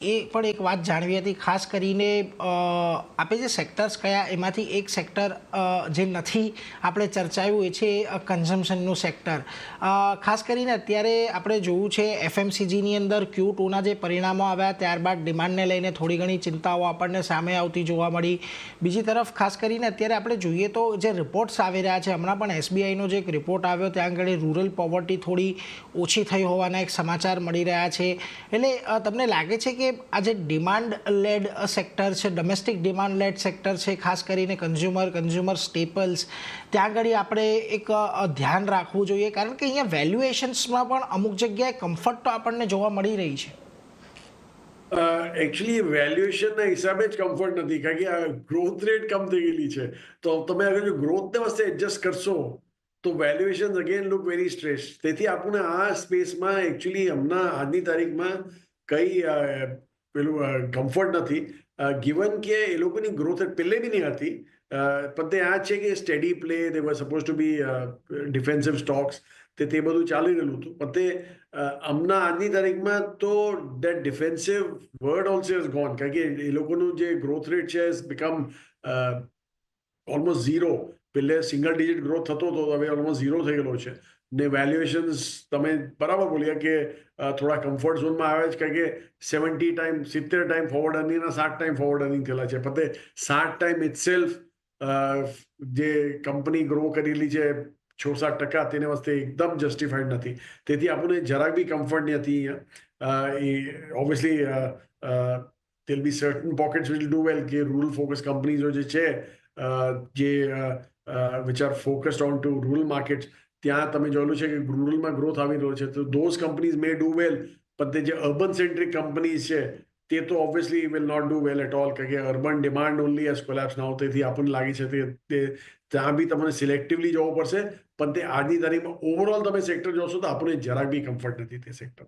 એ પણ એક વાત જાણવી હતી, ખાસ કરીને આપે જે સેક્ટર્સ કયા એમાંથી એક સેક્ટર જે નથી આપણે ચર્ચાયું એ છે કન્ઝમ્પશનનું સેક્ટર. ખાસ કરીને અત્યારે આપણે જોયું છે એફએમસીજીની અંદર Q2ના જે પરિણામો આવ્યા ત્યારબાદ ડિમાન્ડને લઈને થોડી ઘણી ચિંતાઓ આપણને સામે આવતી જોવા મળી. બીજી તરફ ખાસ કરીને અત્યારે આપણે જોઈએ તો જે રિપોર્ટ્સ આવી રહ્યા છે, હમણાં પણ SBIનો જે એક રિપોર્ટ આવ્યો ત્યાં આગળ રૂરલ પોવર્ટી થોડી ઓછી થઈ હોવાના એક સમાચાર મળી રહ્યા છે. એટલે તમને લાગે છે કે આ જે ડિમાન્ડ લેડ સેક્ટર છે, ડોમેસ્ટિક ડિમાન્ડ લેડ સેક્ટર છે, ખાસ કરીને કન્ઝ્યુમર સ્ટેપલ્સ, ત્યાં આગળ આપણે એક ધ્યાન રાખવું જોઈએ, કારણ કે અહીંયા વેલ્યુએશન્સમાં પણ અમુક જગ્યાએ કમ્ફર્ટ તો આપણને જોવા મળી રહી છે. એકચ્યુઅલી વેલ્યુએશનના હિસાબે જ કમ્ફર્ટ નથી, કારણ કે આ ગ્રોથ રેટ કમ થઈ ગયેલી છે. તો તમે અગર જો ગ્રોથને વસ્તે એડજસ્ટ કરશો તો valuation again look very stretch. તેથી આપણને આ સ્પેસમાં એકચ્યુઅલી હમણાં આજની તારીખમાં કઈ પેલું કમ્ફર્ટ નથી, ગિવન કે એ લોકોની ગ્રોથ પહેલે બી નહીં હતી. પણ તે આ છે કે steady play, they were suppose to be defensive stocks, તે બધું ચાલી રહેલું હતું. પણ તે હમણાં આજની તારીખમાં તો that defensive word also is gone, કારણ કે એ લોકોનું જે ગ્રોથ રેટ છે બીકમ ઓલમોસ્ટ ઝીરો. પહેલે સિંગલ ડિજિટ ગ્રોથ થતો હતો, હવે ઓલમોસ્ટ ઝીરો થઈ ગયેલો છે. ને વેલ્યુએશન્સ તમે બરાબર બોલ્યા કે થોડા કમ્ફર્ટ ઝોનમાં આવે છે, કારણ કે 70 ટાઈમ ફોરવર્ડ અર્નિંગના 60 ટાઈમ ફોરવર્ડ અર્નિંગ થયેલા છે. પણ તે 60 ટાઈમ ઇટસેલ્ફ જે કંપની ગ્રો કરેલી છે 6-7%, તેને વસ્તે એકદમ જસ્ટિફાઈડ નથી. તેથી આપણને જરાક બી કમ્ફર્ટ નથી અહીંયા. Obviously there'll be certain pockets which will do well, કે રૂરલ ફોકસ કંપનીઝો જે છે, જે which are focused on to rural markets, ત્યાં તમે જોયેલું છે કે રૂરલમાં ગ્રોથ આવી રહ્યો છે. તો those companies may do well, પણ તે જે અર્બન સેન્ટ્રિક કંપનીઝ છે તે તો obviously will not do well at all, કારણ કે urban demand only has collapse now. તેથી આપણને લાગે છે તે ત્યાં બી તમને સિલેક્ટિવલી જવું પડશે. પણ તે આજની તારીખમાં ઓવરઓલ તમે સેક્ટર જોશો તો આપણને જરાક બી કમ્ફર્ટ નથી તે સેક્ટર.